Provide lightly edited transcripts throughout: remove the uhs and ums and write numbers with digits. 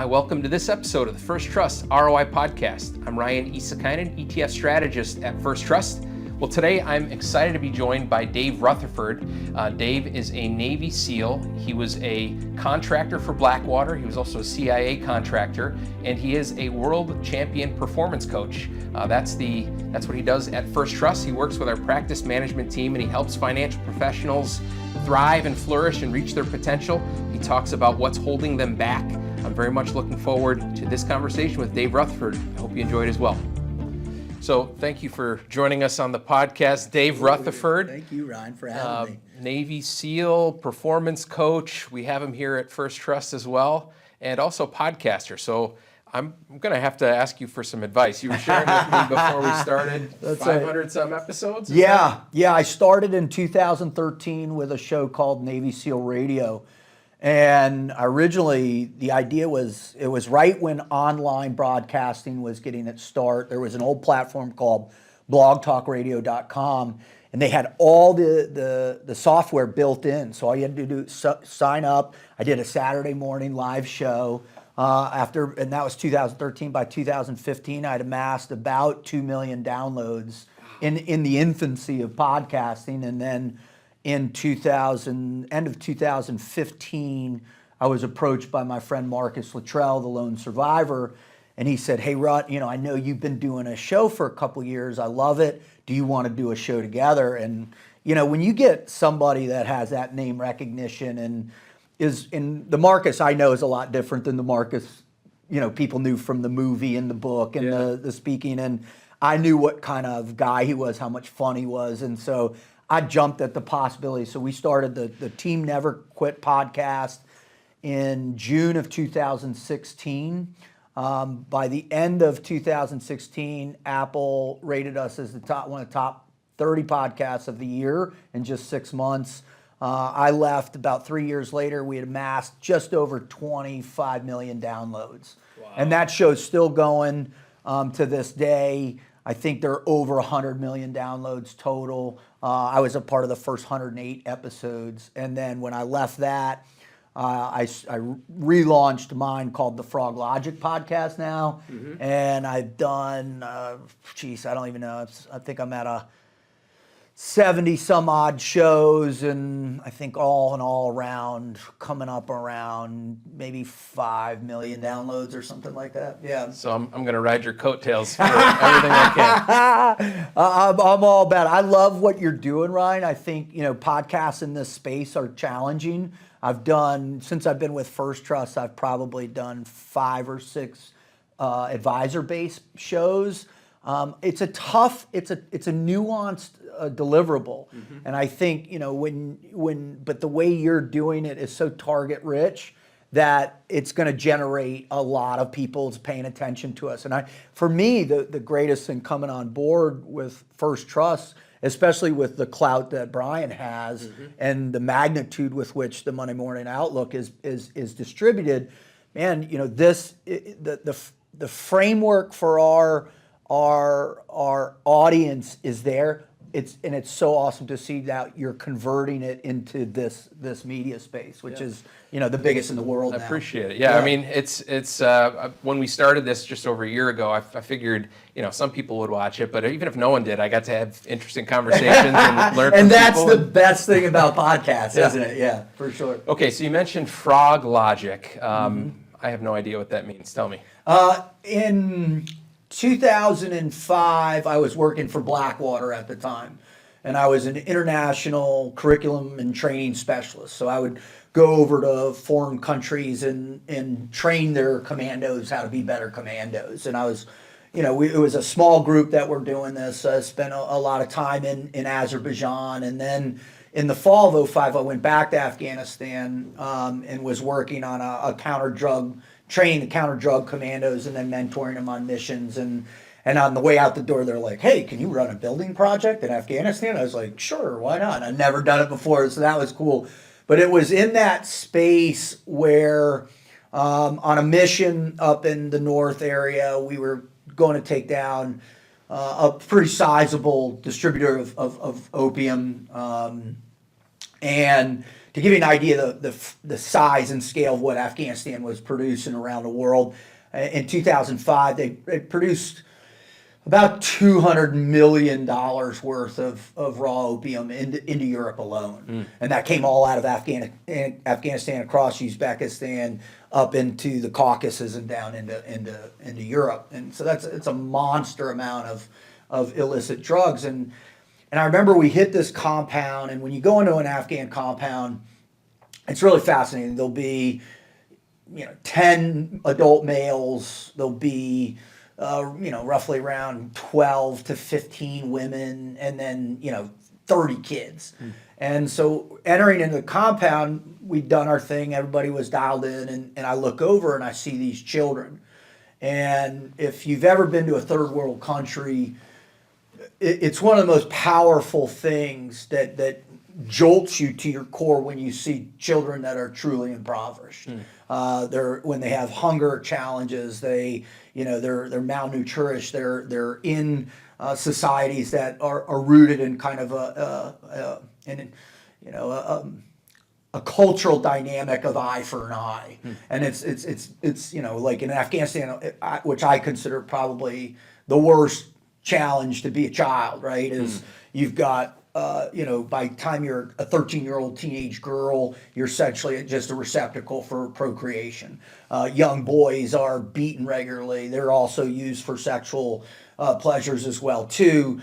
welcome to this episode of the First Trust ROI podcast. I'm Ryan Isakainen, ETF strategist at First Trust. Well, today I'm excited to be joined by Dave Rutherford. Dave is a Navy SEAL. He was a contractor for Blackwater. He was also a CIA contractor, and he is a world champion performance coach. That's what he does at First Trust. He works with our practice management team, and he helps financial professionals thrive and flourish and reach their potential. He talks about what's holding them back. I'm very much looking forward to this conversation with Dave Rutherford. I hope you enjoy it as well. So thank you for joining us on the podcast, Dave Rutherford. Thank you, Ryan, for having me. Navy SEAL, performance coach. We have him here at First Trust as well, and also podcaster. So I'm going to have to ask you for some advice. You were sharing with me before we started 500 some episodes? Yeah. I started in 2013 with a show called Navy SEAL Radio. And originally, the idea was, it was right when online broadcasting was getting its start. There was an old platform called blogtalkradio.com, and they had all the software built in. So all you had to do is sign up. I did a Saturday morning live show. And that was 2013. By 2015, I'd amassed about 2 million downloads in the infancy of podcasting. And then in end of 2015, I was approached by my friend Marcus Luttrell, the lone survivor, and he said, "Hey, Rut, I know you've been doing a show for a couple years. I love it. Do you want to do a show together?" And when you get somebody that has that name recognition and the Marcus I know is a lot different than the Marcus people knew from the movie and the book and the speaking, and I knew what kind of guy he was, how much fun he was, and so I jumped at the possibility. So we started the Team Never Quit podcast in June of 2016. By the end of 2016, Apple rated us as one of the top 30 podcasts of the year in just 6 months. I left about 3 years later. We had amassed just over 25 million downloads. Wow. And that show's still going to this day. I think there are over 100 million downloads total. I was a part of the first 108 episodes. And then when I left that, I relaunched mine called the Frog Logic podcast now. Mm-hmm. And I've done, I don't even know. I think I'm at a 70 some odd shows, and I think all in all around coming up around maybe 5 million downloads or something like that. Yeah. So I'm going to ride your coattails for everything I can. I'm all about it. I love what you're doing, Ryan. I think, podcasts in this space are challenging. Since I've been with First Trust, I've probably done 5 or 6 advisor-based shows. It's a nuanced deliverable, mm-hmm. And I think but the way you're doing it is so target rich that it's going to generate a lot of people paying attention to us. And for me, the greatest thing coming on board with First Trust, especially with the clout that Brian has, mm-hmm. and the magnitude with which the Monday Morning Outlook is distributed, man, the framework for our audience is there. It's so awesome to see that you're converting it into this media space, which is the biggest in the world now. I appreciate it. Yeah, I mean it's when we started this just over a year ago, I figured some people would watch it, but even if no one did, I got to have interesting conversations and learn. And that's the best thing about podcasts, isn't it? Yeah, for sure. Okay, so you mentioned Frog Logic. I have no idea what that means. Tell me. In 2005, I was working for Blackwater at the time, and I was an international curriculum and training specialist. So I would go over to foreign countries and train their commandos how to be better commandos. And I was, it was a small group that were doing this. I spent a lot of time in Azerbaijan, and then in the fall of 2005, I went back to Afghanistan and was working on training the counter-drug commandos and then mentoring them on missions. And on the way out the door, they're like, "Hey, can you run a building project in Afghanistan?" I was like, "Sure, why not?" I'd never done it before, so that was cool. But it was in that space where on a mission up in the north area, we were going to take down a pretty sizable distributor of opium. And to give you an idea the size and scale of what Afghanistan was producing around the world, in 2005 they produced about $200 million worth of raw opium into Europe alone. And that came all out of Afghanistan, across Uzbekistan, up into the Caucasus and down into Europe. And so it's a monster amount of illicit drugs. And I remember we hit this compound, and when you go into an Afghan compound, it's really fascinating. There'll be 10 adult males. There'll be roughly around 12 to 15 women, and then 30 kids. And so entering into the compound, we'd done our thing. Everybody was dialed in, and I look over and I see these children. And if you've ever been to a third world country, it's one of the most powerful things that jolts you to your core when you see children that are truly impoverished. When they have hunger challenges, they're malnourished. They're in societies that are rooted in kind of a cultural dynamic of eye for an eye. And it's like in Afghanistan, which I consider probably the worst challenge to be a child, right? Is you've got by the time you're a 13-year-old teenage girl, you're essentially just a receptacle for procreation. Young boys are beaten regularly. They're also used for sexual pleasures as well too.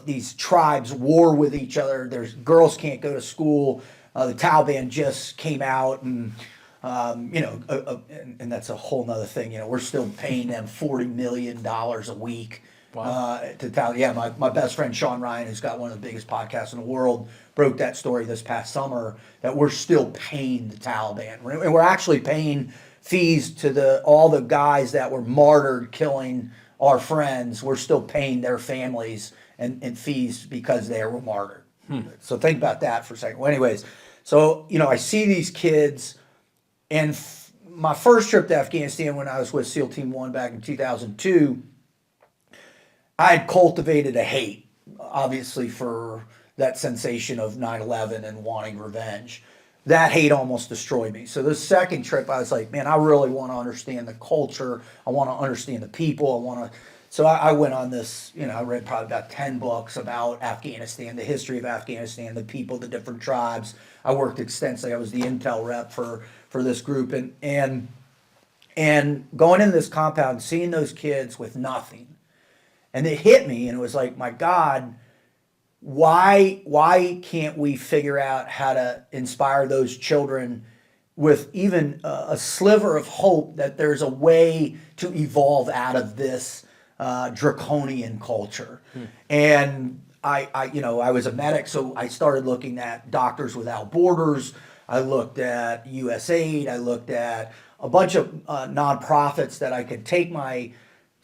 These tribes war with each other. Girls can't go to school. The Taliban just came out, and and that's a whole nother thing. We're still paying them $40 million a week. Wow. My best friend Sean Ryan, who's got one of the biggest podcasts in the world, broke that story this past summer, that we're still paying the Taliban. And we're actually paying fees to all the guys that were martyred killing our friends. We're still paying their families and fees because they were martyred. So think about that for a second. Well, anyways, so I see these kids, and my first trip to Afghanistan, when I was with SEAL Team 1 back in 2002, I had cultivated a hate, obviously, for that sensation of 9/11 and wanting revenge. That hate almost destroyed me. So the second trip, I was like, man, I really want to understand the culture. I want to understand the people. So I went on this, I read probably about 10 books about Afghanistan, the history of Afghanistan, the people, the different tribes. I worked extensively. I was the intel rep for this group. And going into this compound, seeing those kids with nothing, and it hit me, and it was like, my God, why can't we figure out how to inspire those children with even a sliver of hope that there's a way to evolve out of this draconian culture? And I was a medic, so I started looking at Doctors Without Borders. I looked at USAID. I looked at a bunch of nonprofits that I could take my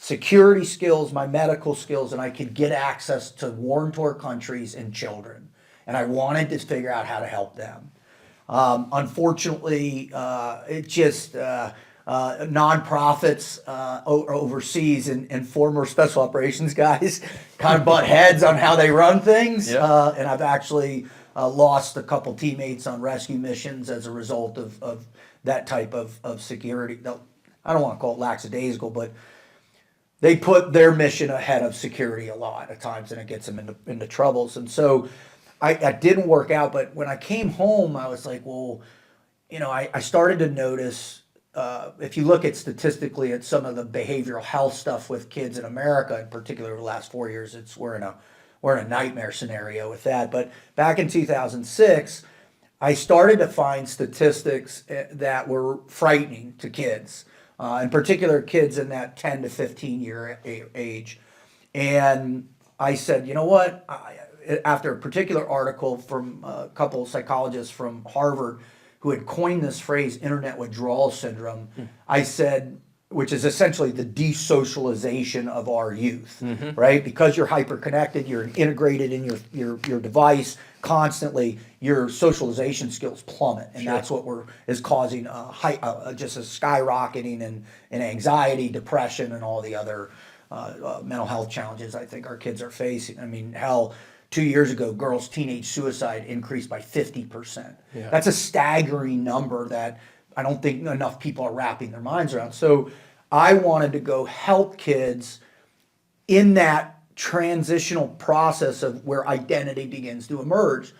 security skills, my medical skills, and I could get access to war-torn countries and children. And I wanted to figure out how to help them. Unfortunately, it just nonprofits overseas and former special operations guys kind of butt heads on how they run things. Yep. And I've actually lost a couple teammates on rescue missions as a result of that type of security. I don't want to call it lackadaisical, but they put their mission ahead of security a lot of times, and it gets them into troubles. And so I didn't work out, but when I came home, I was like, well, I started to notice, if you look at statistically at some of the behavioral health stuff with kids in America, in particular the last 4 years, we're in a nightmare scenario with that. But back in 2006, I started to find statistics that were frightening to kids. In particular, kids in that 10 to 15 year age. And I said, you know what? After a particular article from a couple of psychologists from Harvard who had coined this phrase, internet withdrawal syndrome, I said, which is essentially the desocialization of our youth, right? Because you're hyper-connected, you're integrated in your device constantly, your socialization skills plummet, and that's what is causing just a skyrocketing and anxiety, depression, and all the other mental health challenges I think our kids are facing. I mean, hell, 2 years ago, girls' teenage suicide increased by 50%. Yeah. That's a staggering number that I don't think enough people are wrapping their minds around. So I wanted to go help kids in that transitional process of where identity begins to emerge.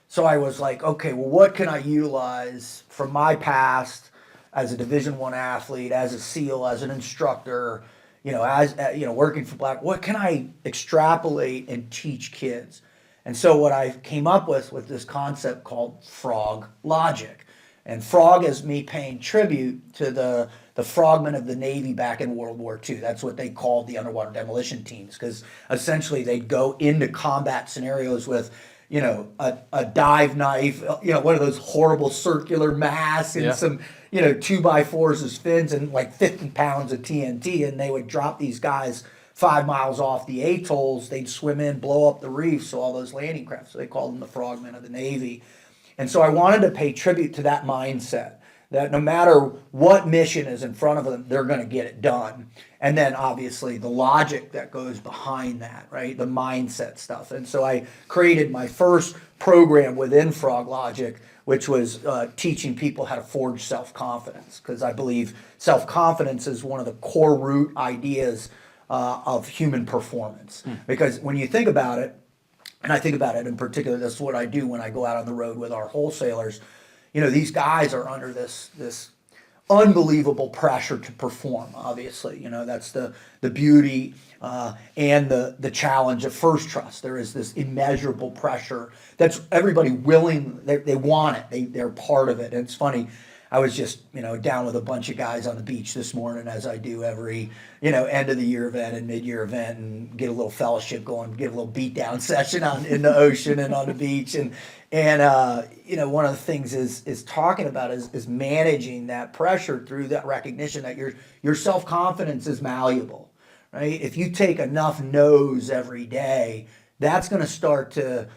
So I was like, okay, well, what can I utilize from my past as a Division I athlete, as a SEAL, as an instructor, as working for what can I extrapolate and teach kids? And so what I came up with this concept called frog logic. And frog is me paying tribute to the frogmen of the Navy back in World War II. That's what they called the underwater demolition teams, because essentially they'd go into combat scenarios with a dive knife, one of those horrible circular masks and some, 2x4s as fins and like 50 pounds of TNT. And they would drop these guys 5 miles off the atolls. They'd swim in, blow up the reefs, so all those landing craft. So they called them the frogmen of the Navy. And so I wanted to pay tribute to that mindset, that no matter what mission is in front of them, they're going to get it done. And then obviously the logic that goes behind that, right? The mindset stuff. And so I created my first program within Frog Logic, which was teaching people how to forge self-confidence, because I believe self-confidence is one of the core root ideas of human performance. Because when you think about it, and I think about it in particular, that's what I do when I go out on the road with our wholesalers. These guys are under this unbelievable pressure to perform, obviously. That's the beauty and the challenge of First Trust. There is this immeasurable pressure that's everybody willing, they want it, they're part of it. And it's funny, I was just, down with a bunch of guys on the beach this morning, as I do every, end of the year event and mid-year event, and get a little fellowship going, get a little beat down session in the ocean and on the beach. And one of the things is talking about is managing that pressure through that recognition that your self-confidence is malleable, right? If you take enough no's every day, that's going to start to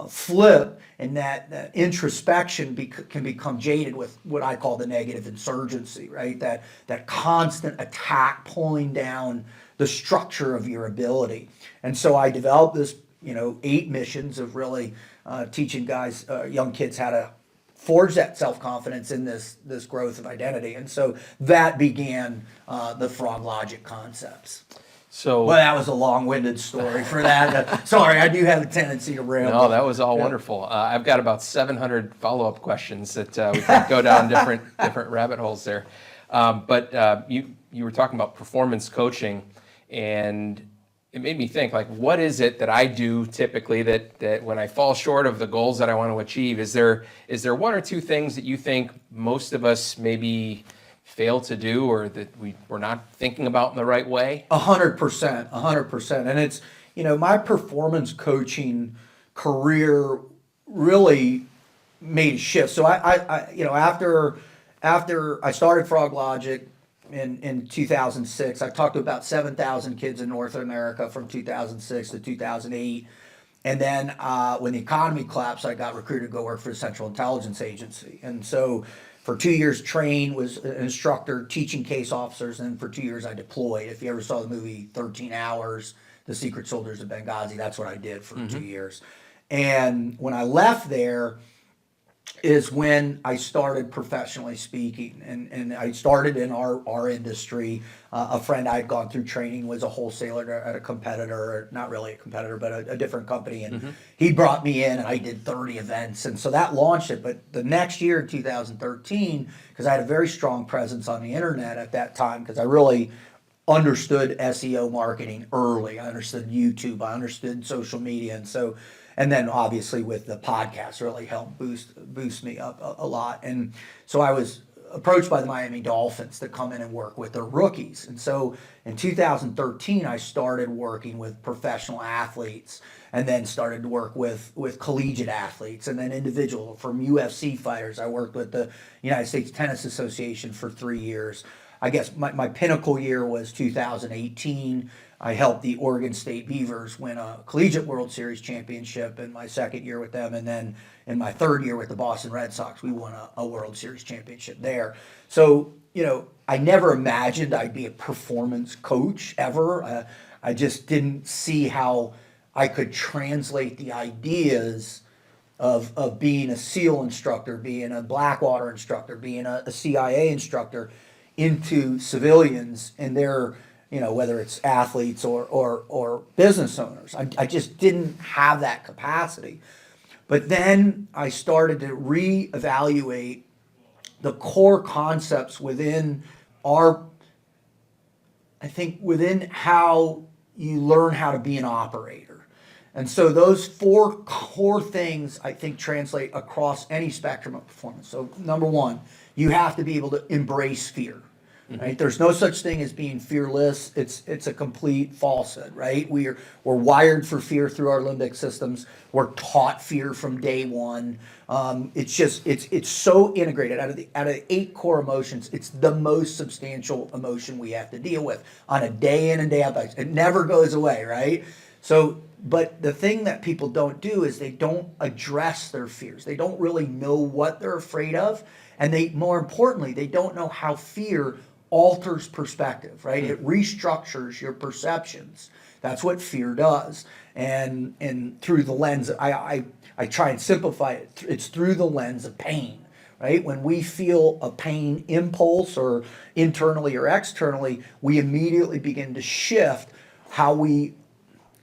flip, and that introspection can become jaded with what I call the negative insurgency, right? That constant attack pulling down the structure of your ability. And so I developed this, 8 missions of really teaching guys, young kids, how to forge that self-confidence in this growth of identity. And so that began the Frog Logic concepts. So, well, that was a long-winded story for that. Sorry, I do have a tendency to ramble. No, that was all wonderful. I've got about 700 follow-up questions that we could go down different rabbit holes there. But you were talking about performance coaching, and it made me think, like, what is it that I do typically that when I fall short of the goals that I want to achieve? Is there 1 or 2 things that you think most of us maybe fail to do, or that we're not thinking about in the right way? 100%. And it's, my performance coaching career really made a shift. So after I started Frog Logic in 2006, I talked to about 7,000 kids in North America from 2006 to 2008. And then when the economy collapsed, I got recruited to go work for the Central Intelligence Agency. And so for 2 years, trained, was an instructor teaching case officers, and for 2 years I deployed. If you ever saw the movie 13 Hours, The Secret Soldiers of Benghazi, that's what I did for 2 years. And when I left there is when I started professionally speaking. And I started in our industry. A friend I had gone through training was a wholesaler at a competitor, not really a competitor, but a different company. And he brought me in, and I did 30 events. And so that launched it. But the next year, 2013, because I had a very strong presence on the internet at that time, because I really understood SEO marketing early. I understood YouTube. I understood social media. And then obviously with the podcast really helped boost me up a lot. And so I was approached by the Miami Dolphins to come in and work with their rookies. And so in 2013, I started working with professional athletes, and then started to work with collegiate athletes, and then individual from UFC fighters. I worked with the United States Tennis Association for 3 years. I guess my pinnacle year was 2018. I helped the Oregon State Beavers win a collegiate World Series championship in my second year with them. And then in my third year with the Boston Red Sox, we won a World Series championship there. So, I never imagined I'd be a performance coach ever. I just didn't see how I could translate the ideas of being a SEAL instructor, being a Blackwater instructor, being a CIA instructor into civilians and their, whether it's athletes or business owners. I just didn't have that capacity. But then I started to reevaluate the core concepts within within how you learn how to be an operator. And so those four core things, I think, translate across any spectrum of performance. So number one, you have to be able to embrace fear. Right? There's no such thing as being fearless. It's a complete falsehood, right? We're wired for fear through our limbic systems. We're taught fear from day one. It's so integrated. Out of the 8 core emotions, it's the most substantial emotion we have to deal with on a day in and day out basis. It never goes away, right? So, but the thing that people don't do is they don't address their fears. They don't really know what they're afraid of, and more importantly, they don't know how fear alters perspective, right? It restructures your perceptions. That's what fear does. And through the lens, I try and simplify it. It's through the lens of pain, right? When we feel a pain impulse, or internally or externally, we immediately begin to shift how we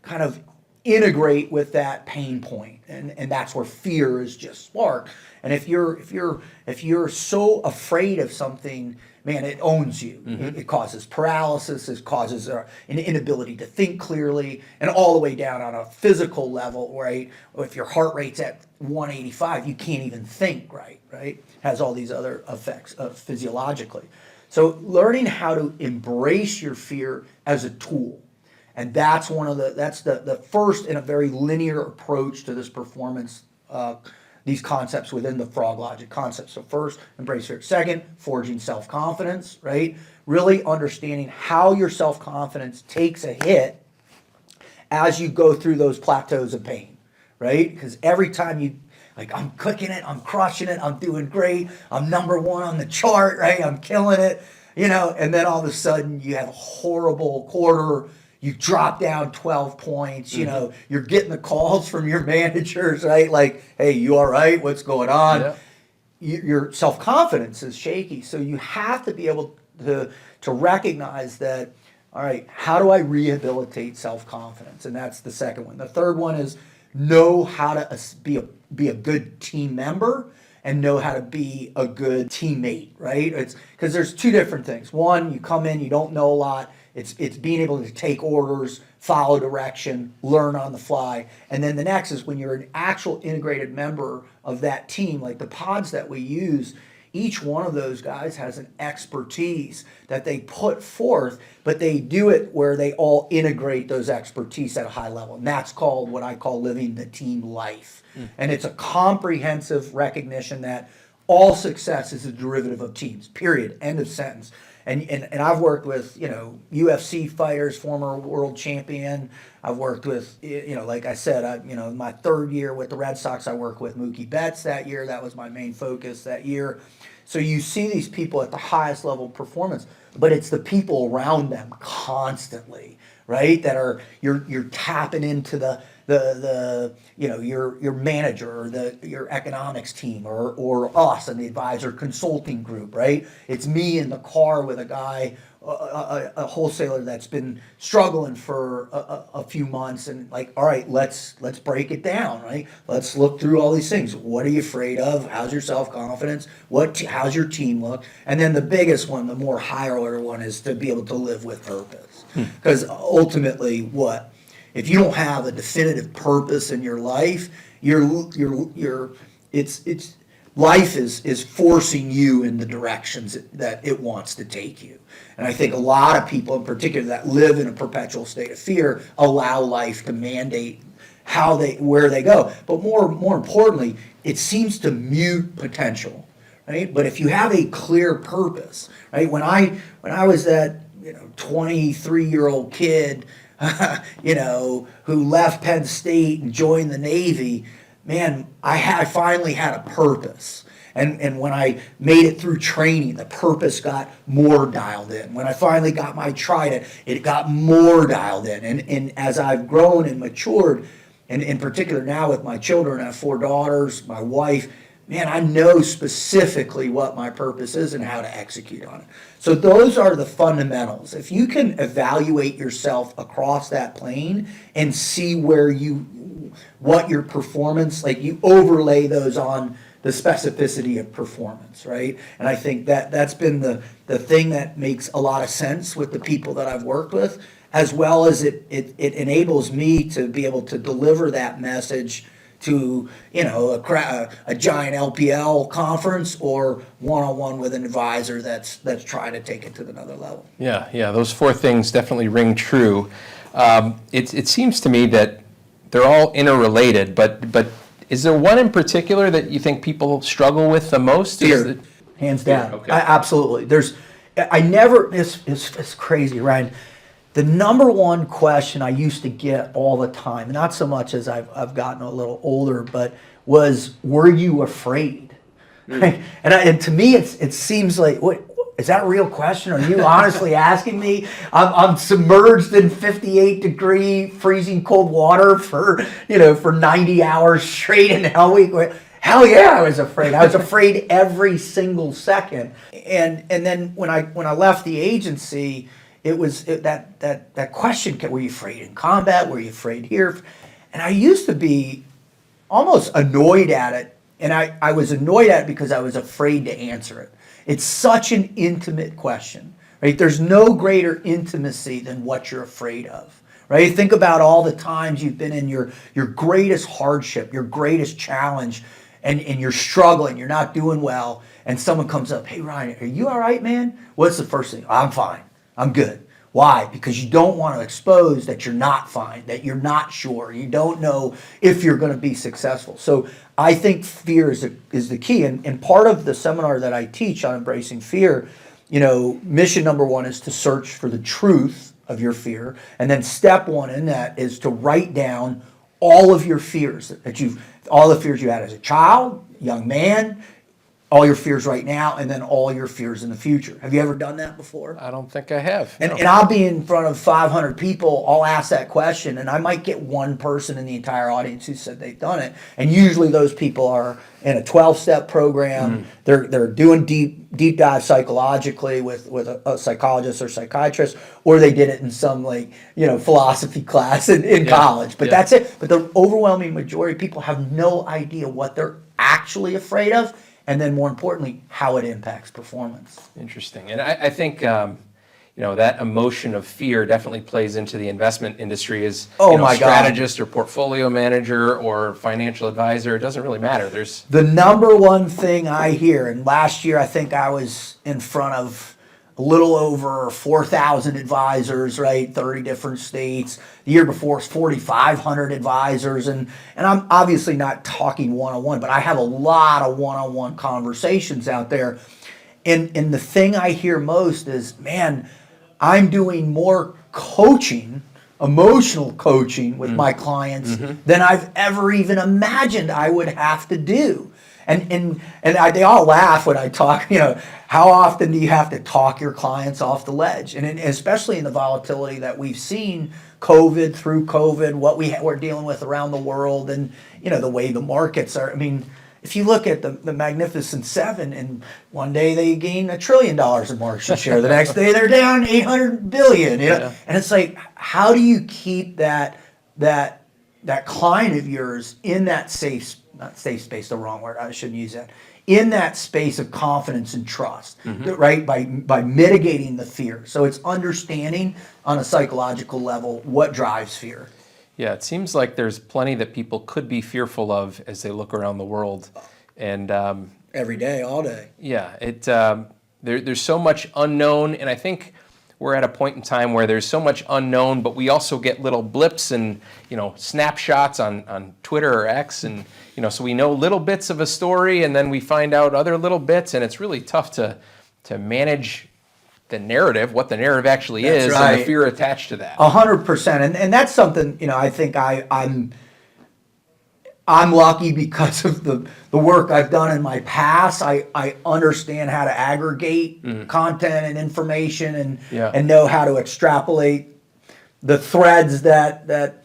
kind of integrate with that pain point, and that's where fear is just sparked. And if you're so afraid of something, man, it owns you. It causes paralysis. It causes an inability to think clearly, and all the way down on a physical level, right? If your heart rate's at 185, you can't even think right? Has all these other effects physiologically. So learning how to embrace your fear as a tool. And that's the first in a very linear approach to this performance, these concepts within the frog logic concept. So first, embrace fear. Second, forging self-confidence, right? Really understanding how your self-confidence takes a hit as you go through those plateaus of pain, right? Because every time I'm cooking it, I'm crushing it, I'm doing great, I'm number one on the chart, right? I'm killing it, and then all of a sudden you have a horrible quarter. You drop down 12 points, you're getting the calls from your managers, right? Like, hey, you all right? What's going on? Yeah. Your self-confidence is shaky. So you have to be able to recognize that, all right, how do I rehabilitate self-confidence? And that's the second one. The third one is know how to be a good team member and know how to be a good teammate, right? It's because there's two different things. One, you come in, you don't know a lot. It's being able to take orders, follow direction, learn on the fly. And then the next is when you're an actual integrated member of that team, like the pods that we use, each one of those guys has an expertise that they put forth, but they do it where they all integrate those expertise at a high level. And that's called what I call living the team life. And it's a comprehensive recognition that all success is a derivative of teams, period, end of sentence. And I've worked with, UFC fighters, former world champion. I've worked with, like I said, my third year with the Red Sox, I worked with Mookie Betts that year. That was my main focus that year. So you see these people at the highest level of performance, but it's the people around them constantly, right? That are, you're tapping into your manager or your economics team or us and the advisor consulting group, right? It's me in the car with a guy, a wholesaler that's been struggling for a few months, and like, all right, let's break it down, right? Let's look through all these things. What are you afraid of? How's your self-confidence? How's your team look? And then the biggest one, the more higher order one, is to be able to live with purpose. Because ultimately, if you don't have a definitive purpose in your life, life is forcing you in the directions that it wants to take you. And I think a lot of people in particular that live in a perpetual state of fear allow life to mandate where they go. But more importantly, it seems to mute potential, right? But if you have a clear purpose, right? When I was that 23-year-old kid, who left Penn State and joined the Navy, man, I finally had a purpose. And when I made it through training, the purpose got more dialed in. When I finally got my trident, it got more dialed in. And as I've grown and matured, and in particular now with my children, I have 4 daughters, my wife, man, I know specifically what my purpose is and how to execute on it. So those are the fundamentals. If you can evaluate yourself across that plane and see what your performance, like you overlay those on the specificity of performance, right? And I think that's been the thing that makes a lot of sense with the people that I've worked with, as well as it enables me to be able to deliver that message to a giant LPL conference or one-on-one with an advisor that's trying to take it to another level. Yeah, those 4 things definitely ring true. It seems to me that they're all interrelated, but is there one in particular that you think people struggle with the most? Fear, hands down. Okay. Absolutely. It's crazy, Ryan. The number one question I used to get all the time, not so much as I've gotten a little older, but was, were you afraid? Mm. And to me, it seems like, what is that a real question? Are you honestly asking me? I'm submerged in 58-degree freezing cold water for 90 hours straight in Hell Week. Hell yeah, I was afraid. I was afraid every single second. And then when I left the agency, it was that question: were you afraid in combat? Were you afraid here? And I used to be almost annoyed at it, and I was annoyed at it because I was afraid to answer it. It's such an intimate question, right? There's no greater intimacy than what you're afraid of, right? Think about all the times you've been in your greatest hardship, your greatest challenge, and you're struggling, you're not doing well, and someone comes up, hey, Ryan, are you all right, man? What's the first thing? I'm fine. I'm good. Why? Because you don't want to expose that you're not fine, that you're not sure, you don't know if you're going to be successful. So I think fear is the key. And part of the seminar that I teach on embracing fear, mission number 1 is to search for the truth of your fear. And then step 1 in that is to write down all of your fears all the fears you had as a child, young man, all your fears right now, and then all your fears in the future. Have you ever done that before? I don't think I have. No. And I'll be in front of 500 people, I'll ask that question, and I might get one person in the entire audience who said they've done it. And usually those people are in a 12-step program. They're doing deep dive psychologically with a psychologist or psychiatrist, or they did it in some philosophy class in college. But that's it. But the overwhelming majority of people have no idea what they're actually afraid of, and then more importantly, how it impacts performance. Interesting. And I think, that emotion of fear definitely plays into the investment industry as strategist or portfolio manager or financial advisor. It doesn't really matter. There's the number one thing I hear, and last year I think I was in front of a little over 4,000 advisors, right? 30 different states. The year before was 4,500 advisors. And I'm obviously not talking one-on-one, but I have a lot of one-on-one conversations out there. And the thing I hear most is, man, I'm doing more coaching, emotional coaching with my clients than I've ever even imagined I would have to do. And they all laugh when I talk, how often do you have to talk your clients off the ledge? And especially in the volatility that we've seen, through COVID, what we're dealing with around the world, and, the way the markets are. I mean, if you look at the Magnificent Seven, and one day they gain $1 trillion in market share, the next day they're down 800 billion. And it's like, how do you keep that client of yours in that not safe space, the wrong word, I shouldn't use that, in that space of confidence and trust, right? By mitigating the fear. So it's understanding on a psychological level what drives fear. Yeah, it seems like there's plenty that people could be fearful of as they look around the world. And every day, all day. Yeah, there's so much unknown, and I think we're at a point in time where there's so much unknown, but we also get little blips and snapshots on Twitter or X, and so we know little bits of a story, and then we find out other little bits, and it's really tough to manage the narrative, what the narrative actually is, right, and the fear attached to that. 100%, and that's something I think I'm lucky because of the work I've done in my past. I understand how to aggregate content and information and know how to extrapolate the threads that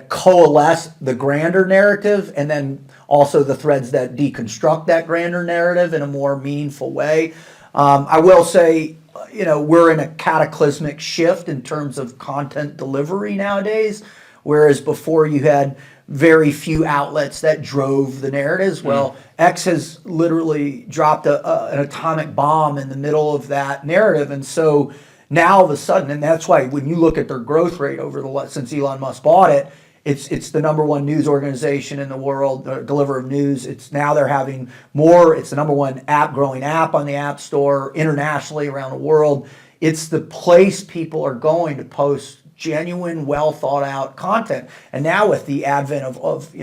coalesce the grander narrative, and then also the threads that deconstruct that grander narrative in a more meaningful way. I will say, we're in a cataclysmic shift in terms of content delivery nowadays, whereas before you had very few outlets that drove the narratives. Well, X has literally dropped an atomic bomb in the middle of that narrative, and so now all of a sudden, and that's why when you look at their growth rate since Elon Musk bought it, it's the number one news organization in the world, the deliverer of news. It's they're having more. It's the number one growing app on the App Store internationally around the world. It's the place people are going to post genuine, well thought out content. And now with the advent of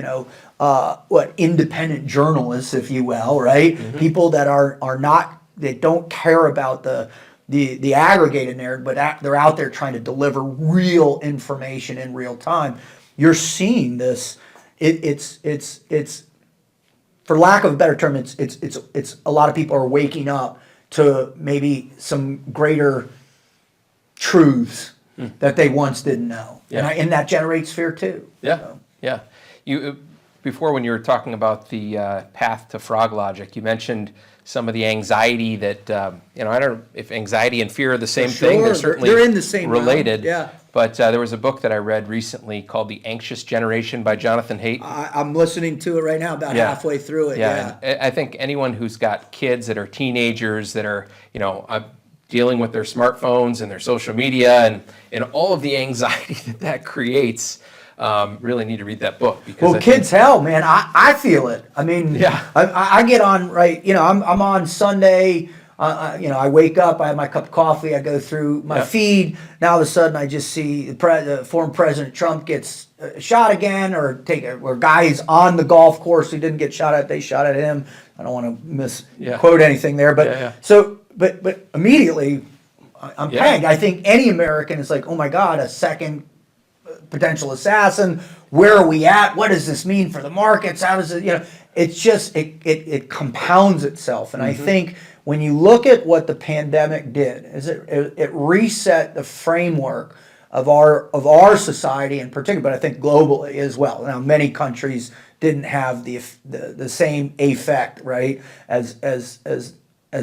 independent journalists, if you will, right? People that are not, they don't care about the aggregated narrative, but they're out there trying to deliver real information in real time. You're seeing this. It's for lack of a better term, it's a lot of people are waking up to maybe some greater truths that they once didn't know, and that generates fear too. Yeah. You before, when you were talking about the path to frog logic, you mentioned some of the anxiety that I don't know if anxiety and fear are the same thing. They're certainly in the same related. realm. Yeah. But there was a book that I read recently called The Anxious Generation by Jonathan Haidt. I'm listening to it right now, about halfway through it. And I think anyone who's got kids that are teenagers that are, dealing with their smartphones and their social media and all of the anxiety that creates, really need to read that book. Because kids, hell, man, I feel it. I mean, I get on, right, I'm on Sunday, I wake up, I have my cup of coffee, I go through my feed. Now all of a sudden I just see former President Trump gets shot again, or guys on the golf course who didn't get shot at, they shot at him. I don't want to misquote anything there, but But immediately, I'm pegged. I think any American is like, oh my God, a second potential assassin. Where are we at? What does this mean for the markets? How does it, it's just, it compounds itself. And I think when you look at what the pandemic did, is it reset the framework of our society in particular, but I think globally as well. Now, many countries didn't have the same effect, right, as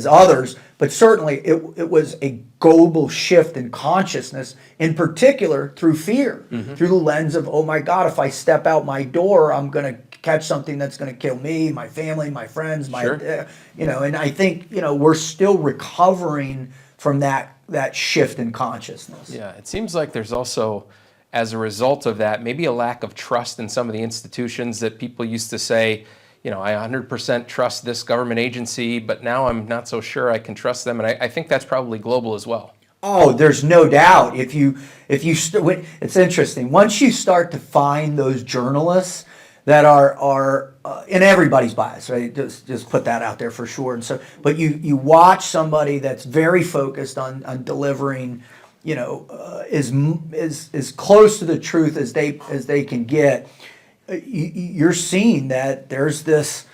others, but certainly it was a global shift in consciousness, in particular through fear, through the lens of, oh my God, if I step out my door, I'm going to catch something that's going to kill me, my family, my friends, and I think, we're still recovering from that shift in consciousness. Yeah, it seems like there's also, as a result of that, maybe a lack of trust in some of the institutions that people used to say, I 100% trust this government agency, but now I'm not so sure I can trust them. And I think that's probably global as well. Oh, there's no doubt. It's interesting. Once you start to find those journalists that are in everybody's bias, right? Just put that out there for sure. And so, but you watch somebody that's very focused on delivering, as close to the truth as they can get. You're seeing that there's this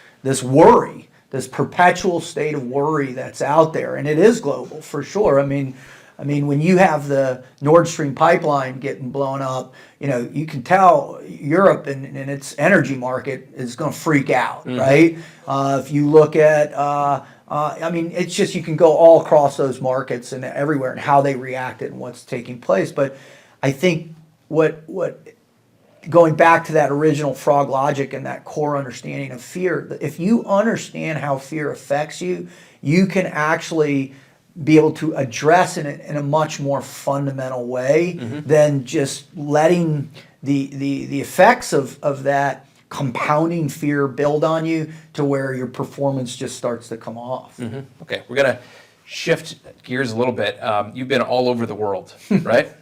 worry, this perpetual state of worry that's out there, and it is global for sure. I mean, when you have the Nord Stream pipeline getting blown up, you can tell Europe and its energy market is going to freak out, right? If you look at, it's just, you can go all across those markets and everywhere and how they reacted and what's taking place. But I think what going back to that original frog logic and that core understanding of fear, if you understand how fear affects you, you can actually be able to address it in a much more fundamental way than just letting the effects of that compounding fear build on you to where your performance just starts to come off. Okay, we're going to shift gears a little bit. You've been all over the world, right?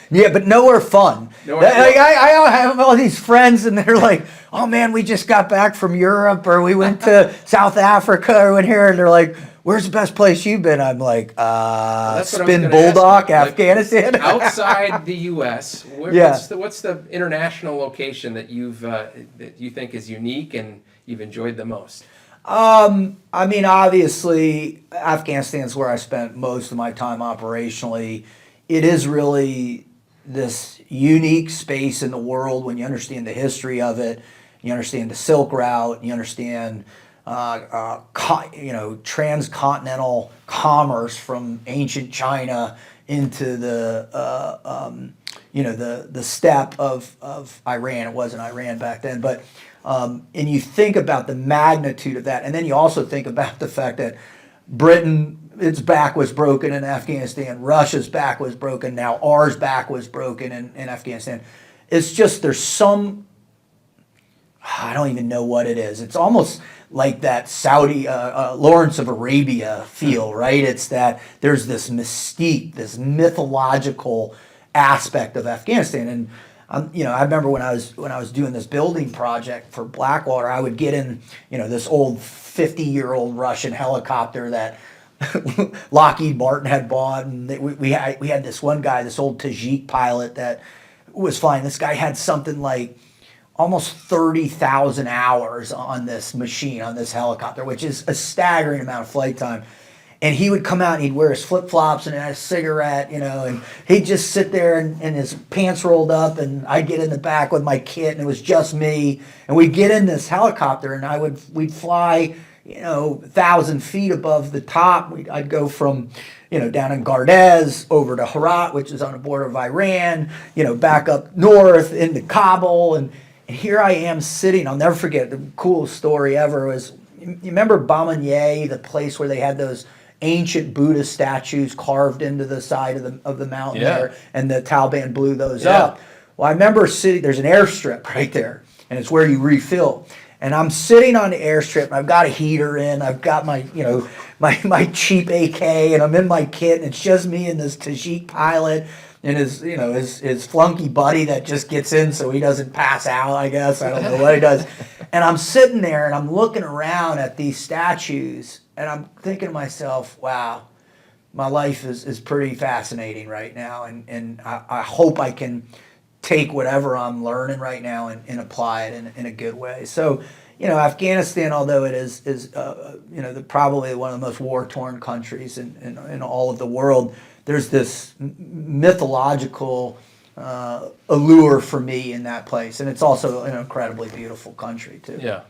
Yeah, but nowhere fun. I have all these friends, and they're like, "Oh man, we just got back from Europe, or we went to South Africa, or went here," and they're like, where's the best place you've been? I'm like, That's what I was Spin gonna ask Bulldog, you. Like, Afghanistan. outside the U.S., Yeah. what's the international location that that you think is unique and you've enjoyed the most? I mean, obviously, Afghanistan's where I spent most of my time operationally. It is really this unique space in the world when you understand the history of it, you understand the Silk Route, you understand, transcontinental commerce from ancient China into the steppe of Iran. It wasn't Iran back then, but and you think about the magnitude of that, and then you also think about the fact that Britain, its back was broken in Afghanistan, Russia's back was broken, now ours back was broken in Afghanistan. It's just there's some, I don't even know what it is. It's almost like that Saudi Lawrence of Arabia feel, right? It's that there's this mystique, this mythological aspect of Afghanistan. And I remember when I was doing this building project for Blackwater, I would get in, this old 50-year-old Russian helicopter that Lockheed Martin had bought, and we had this one guy, this old Tajik pilot that was flying. This guy had something like almost 30,000 hours on this machine, on this helicopter, which is a staggering amount of flight time. And he would come out and he'd wear his flip-flops and a cigarette, and he'd just sit there and his pants rolled up, and I'd get in the back with my kit, and it was just me. And we'd get in this helicopter, and we'd fly, 1,000 feet above the top. I'd go from, down in Gardez over to Herat, which is on the border of Iran, back up north into Kabul. And here I am sitting. I'll never forget, the coolest story ever was, you remember Bamanye, the place where they had those ancient Buddha statues carved into the side of the mountain there, and the Taliban blew those up. Well, I remember sitting, there's an airstrip right there, and it's where you refill. And I'm sitting on the airstrip, and I've got a heater in, I've got my, my cheap AK, and I'm in my kit, and it's just me and this Tajik pilot and his flunky buddy that just gets in so he doesn't pass out, I guess. I don't know what he does. And I'm sitting there, and I'm looking around at these statues, and I'm thinking to myself, wow, my life is pretty fascinating right now, and I hope I can take whatever I'm learning right now and apply it in a good way. So, Afghanistan, although it is probably one of the most war-torn countries in all of the world, there's this mythological allure for me in that place, and it's also an incredibly beautiful country too. Yeah.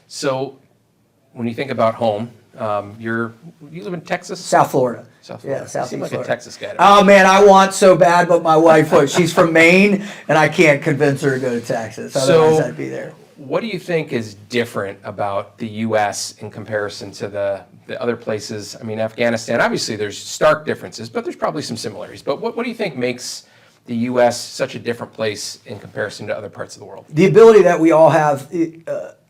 So, when you think about home, you live in Texas? South Florida. South Florida. Yeah, Southeast you seem like Florida. a Texas guy. Oh man, I want so bad, but my wife, she's from Maine, and I can't convince her to go to Texas. Otherwise, I'd be there. What do you think is different about the U.S. in comparison to the other places? I mean, Afghanistan, obviously there's stark differences, but there's probably some similarities. But what do you think makes the U.S. such a different place in comparison to other parts of the world? The ability that we all have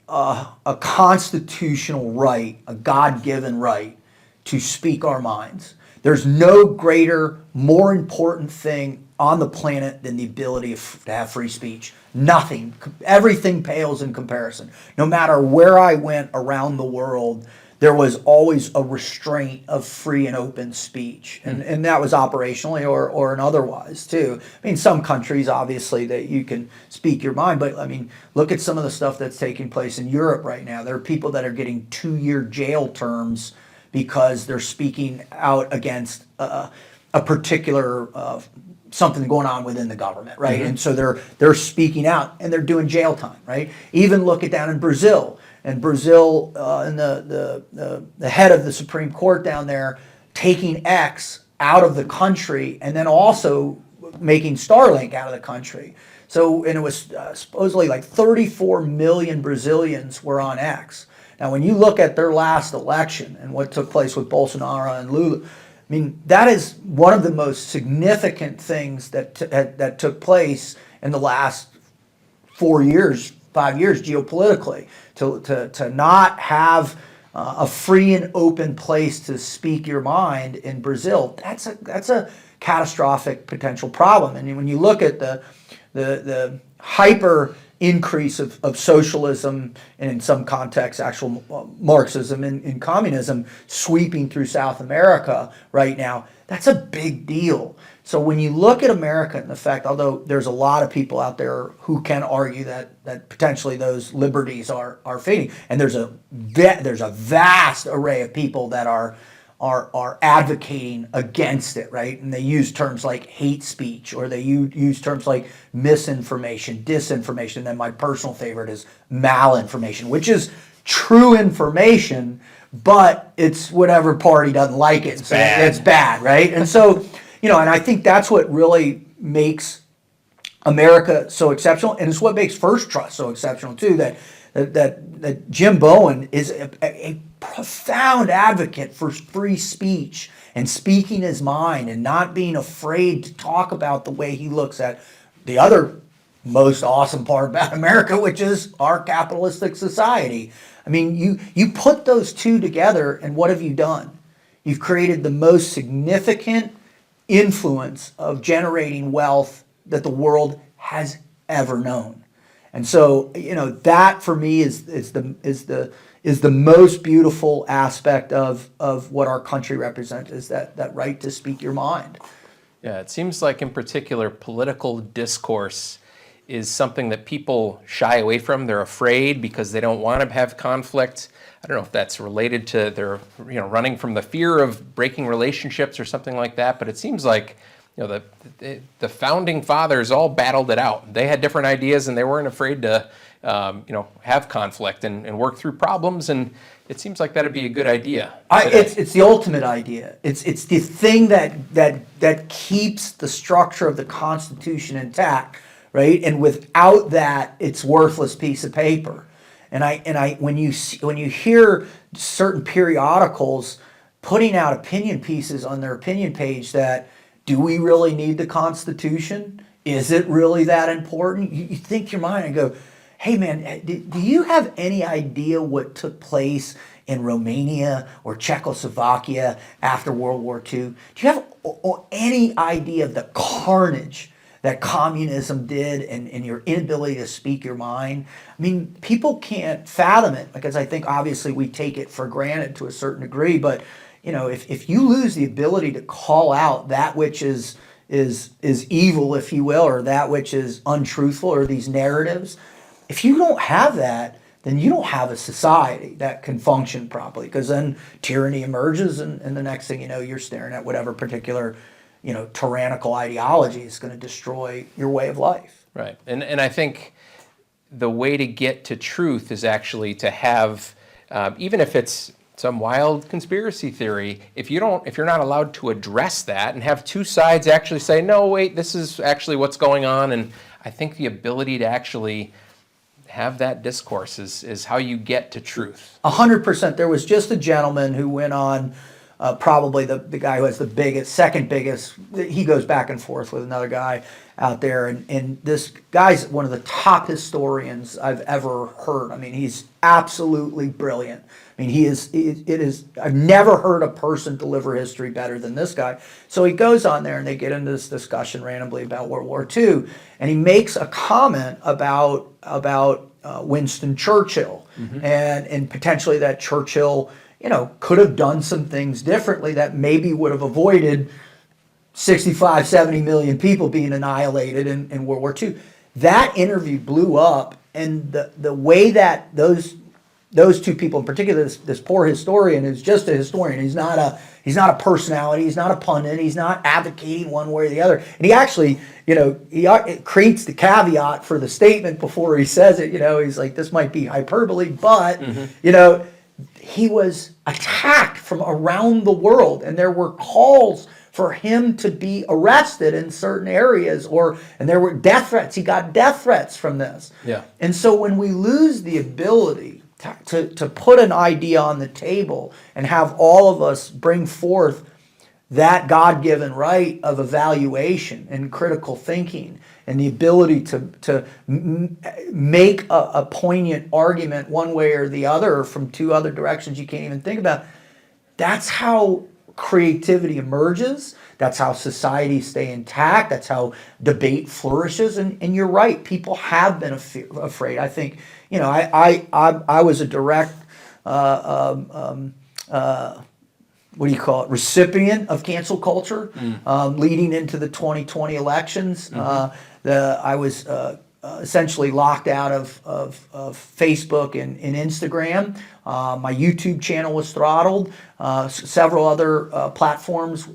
a constitutional right, a God-given right to speak our minds. There's no greater, more important thing on the planet than the ability to have free speech. Nothing. Everything pales in comparison. No matter where I went around the world, there was always a restraint of free and open speech. And that was operationally or in otherwise too. I mean, some countries, obviously, that you can speak your mind, but I mean, look at some of the stuff that's taking place in Europe right now. There are people that are getting 2-year jail terms because they're speaking out against a particular something going on within the government, right? And so they're speaking out and they're doing jail time, right? Even look at down in Brazil. And Brazil, and the head of the Supreme Court down there, taking X out of the country, and then also making Starlink out of the country. So, and it was supposedly like 34 million Brazilians were on X. Now, when you look at their last election and what took place with Bolsonaro and Lula, I mean, that is one of the most significant things that took place in the last 4 years, 5 years geopolitically. To not have a free and open place to speak your mind in Brazil, that's a catastrophic potential problem. And when you look at the hyper increase of socialism, and in some contexts actual Marxism and communism sweeping through South America right now, that's a big deal. So when you look at America and the fact, although there's a lot of people out there who can argue that potentially those liberties are fading, and there's a vast array of people that are advocating against it, right? And they use terms like hate speech, or they use terms like misinformation, disinformation, and then my personal favorite is malinformation, which is true information, but it's whatever party doesn't like it. It's bad, right? And so, and I think that's what really makes America so exceptional, and it's what makes First Trust so exceptional too, that Jim Bowen is a profound advocate for free speech and speaking his mind and not being afraid to talk about the way he looks at the other most awesome part about America, which is our capitalistic society. I mean, you put those two together, and what have you done? You've created the most significant influence of generating wealth that the world has ever known. And so, that for me is the most beautiful aspect of what our country represents, is that right to speak your mind. Yeah, it seems like in particular political discourse is something that people shy away from. They're afraid because they don't want to have conflict. I don't know if that's related to their running from the fear of breaking relationships or something like that, but it seems like the founding fathers all battled it out. They had different ideas, and they weren't afraid to have conflict and work through problems. And it seems like that'd be a good idea. It's the ultimate idea. It's the thing that keeps the structure of the Constitution intact, right? And without that, it's a worthless piece of paper. And when you hear certain periodicals putting out opinion pieces on their opinion page that, do we really need the Constitution? Is it really that important? You think your mind and go, hey man, do you have any idea what took place in Romania or Czechoslovakia after World War II? Do you have any idea of the carnage that communism did and your inability to speak your mind? I mean, people can't fathom it, because I think obviously we take it for granted to a certain degree, but if you lose the ability to call out that which is evil, if you will, or that which is untruthful, or these narratives, if you don't have that, then you don't have a society that can function properly, because then tyranny emerges, and the next thing you know, you're staring at whatever particular tyrannical ideology is going to destroy your way of life. Right. And I think the way to get to truth is actually to have, even if it's some wild conspiracy theory, if you're not allowed to address that and have two sides actually say, no, wait, this is actually what's going on. And I think the ability to actually have that discourse is how you get to truth. 100%. There was just a gentleman who went on, probably the guy who has the second biggest, he goes back and forth with another guy out there, and this guy's one of the top historians I've ever heard. I mean, he's absolutely brilliant. I mean, I've never heard a person deliver history better than this guy. So he goes on there, and they get into this discussion randomly about World War II, and he makes a comment about Winston Churchill, and potentially that Churchill could have done some things differently that maybe would have avoided 65, 70 million people being annihilated in World War II. That interview blew up, and the way that those two people, in particular, this poor historian who's just a historian, he's not a personality, he's not a pundit, he's not advocating one way or the other. And he actually, he creates the caveat for the statement before he says it. He's like, this might be hyperbole, but he was attacked from around the world, and there were calls for him to be arrested in certain areas, and there were death threats. He got death threats from this. Yeah. And so when we lose the ability to put an idea on the table and have all of us bring forth that God-given right of evaluation and critical thinking, and the ability to make a poignant argument one way or the other from two other directions you can't even think about, that's how creativity emerges. That's how societies stay intact. That's how debate flourishes. And you're right. People have been afraid. I think, I was a direct, what do you call it, recipient of cancel culture leading into the 2020 elections. I was essentially locked out of Facebook and Instagram. My YouTube channel was throttled. Several other platforms,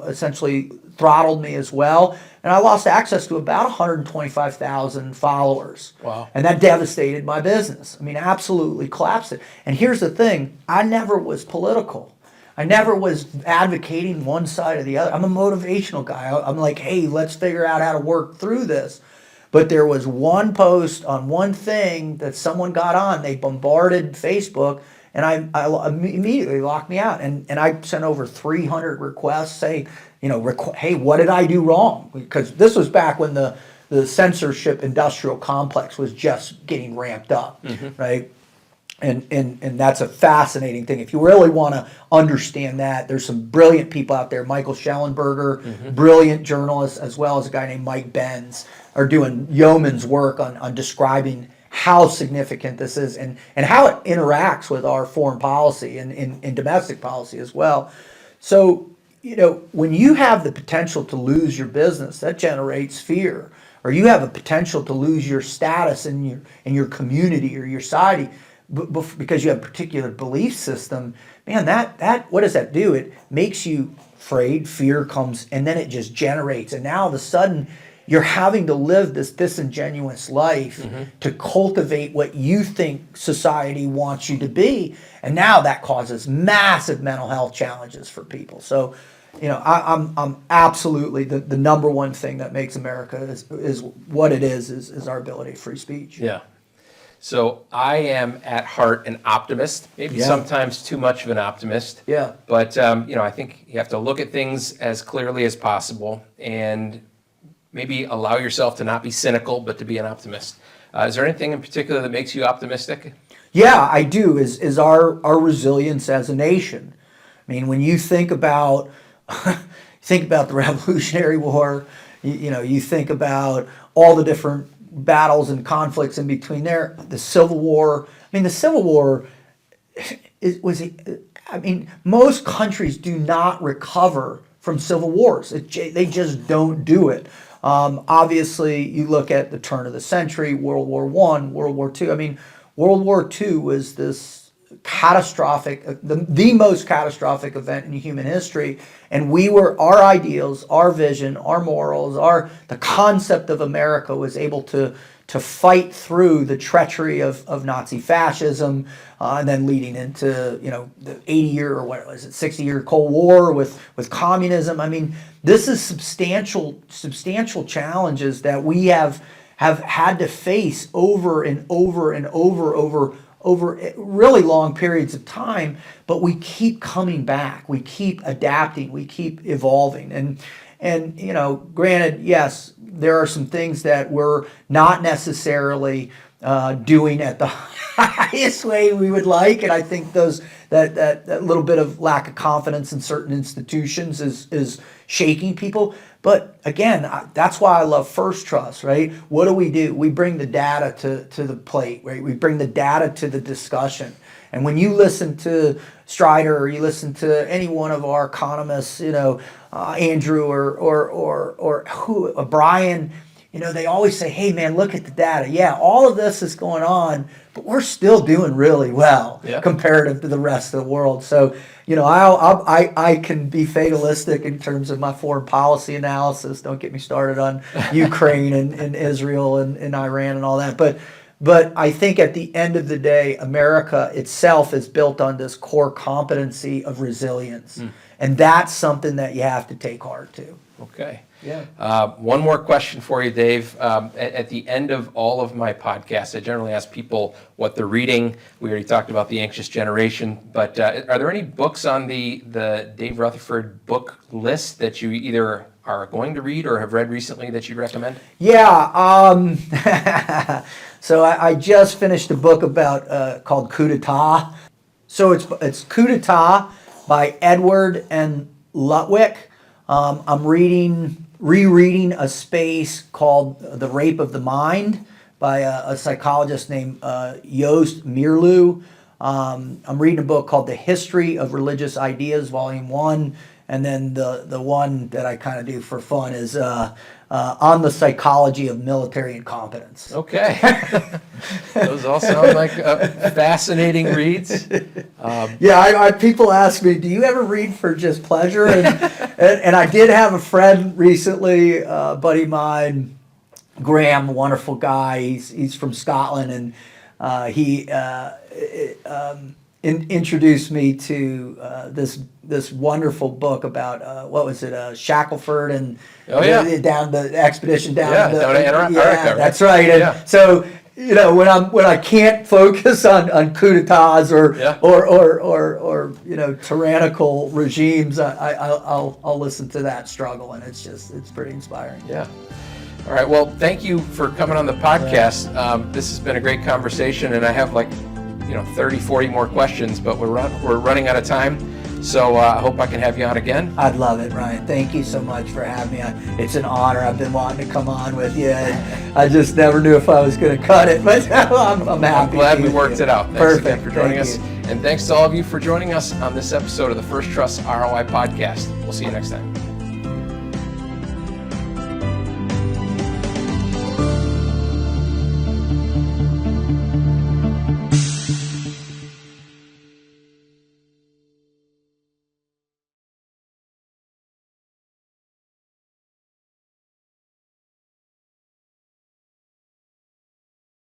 essentially throttled me as well. And I lost access to about 125,000 followers. Wow. And that devastated my business. I mean, absolutely collapsed it. And here's the thing, I never was political. I never was advocating one side or the other. I'm a motivational guy. I'm like, hey, let's figure out how to work through this. But there was one post on one thing that someone got on. They bombarded Facebook, and I immediately locked me out. And I sent over 300 requests saying, hey, what did I do wrong? Because this was back when the censorship industrial complex was just getting ramped up, right? And that's a fascinating thing. If you really want to understand that, there's some brilliant people out there. Michael Schellenberger, brilliant journalist, as well as a guy named Mike Benz, are doing yeoman's work on describing how significant this is and how it interacts with our foreign policy and domestic policy as well. So, when you have the potential to lose your business, that generates fear. Or you have a potential to lose your status in your community or your society, because you have a particular belief system, man, that what does that do? It makes you afraid, fear comes, and then it just generates. And now all of a sudden, you're having to live this disingenuous life to cultivate what you think society wants you to be. And now that causes massive mental health challenges for people. So, I'm absolutely the number one thing that makes America is what it is our ability to free speech. Yeah. So I am at heart an optimist, maybe sometimes too much of an optimist. Yeah. But, I think you have to look at things as clearly as possible and maybe allow yourself to not be cynical, but to be an optimist. Is there anything in particular that makes you optimistic? Yeah, I do, is our resilience as a nation. I mean, when you think about the Revolutionary War, you think about all the different battles and conflicts in between there, the Civil War. I mean, the Civil War most countries do not recover from civil wars. They just don't do it. Obviously, you look at the turn of the century, World War I, World War II. I mean, World War II was this catastrophic, the most catastrophic event in human history. And our ideals, our vision, our morals, the concept of America was able to fight through the treachery of Nazi fascism, and then leading into the 80-year or what was it, 60-year Cold War with communism. I mean, this is substantial challenges that we have had to face over and over and over really long periods of time, but we keep coming back, we keep adapting, we keep evolving. And granted, yes, there are some things that we're not necessarily doing at the highest way we would like, and I think that little bit of lack of confidence in certain institutions is shaking people. But again, that's why I love First Trust, right? What do? We bring the data to the plate, right? We bring the data to the discussion. And when you listen to Strider or you listen to any one of our economists, Andrew or Brian, they always say, hey man, look at the data. Yeah, all of this is going on, but we're still doing really well comparative to the rest of the world. So, I can be fatalistic in terms of my foreign policy analysis. Don't get me started on Ukraine and Israel and Iran and all that. But I think at the end of the day, America itself is built on this core competency of resilience. And that's something that you have to take heart to. Okay. Yeah. One more question for you, Dave. At the end of all of my podcasts, I generally ask people what they're reading. We already talked about The Anxious Generation, but are there any books on the Dave Rutherford book list that you either are going to read or have read recently that you'd recommend? Yeah. So I just finished a book called Coup d'etat. So it's coup d'etat, by Edward and Lutwick. I'm rereading A Space called The Rape of the Mind by a psychologist named Joost Meerloo. I'm reading a book called The History of Religious Ideas, Volume 1. And then the one that I kind of do for fun is On the Psychology of Military Incompetence. Okay. Those all sound like fascinating reads. People ask me, do you ever read for just pleasure? And I did have a friend recently, a buddy of mine, Graham, a wonderful guy. He's from Scotland, and he introduced me to this wonderful book about what was it, Shackelford and down the expedition down to Antarctica. Yeah, that's right. And so when I can't focus on coup d'etats or tyrannical regimes, I'll listen to that struggle, and it's pretty inspiring. Yeah. All right. Well, thank you for coming on the podcast. This has been a great conversation, and I have 30, 40 more questions, but we're running out of time. So I hope I can have you on again. I'd love it, Ryan. Thank you so much for having me on. It's an honor. I've been wanting to come on with you, and I just never knew if I was going to cut it, but I'm happy. I'm glad we worked it out. Thanks Perfect. Again for joining us. And thanks to all of you for joining us on this episode of the First Trust ROI podcast. We'll see you next time.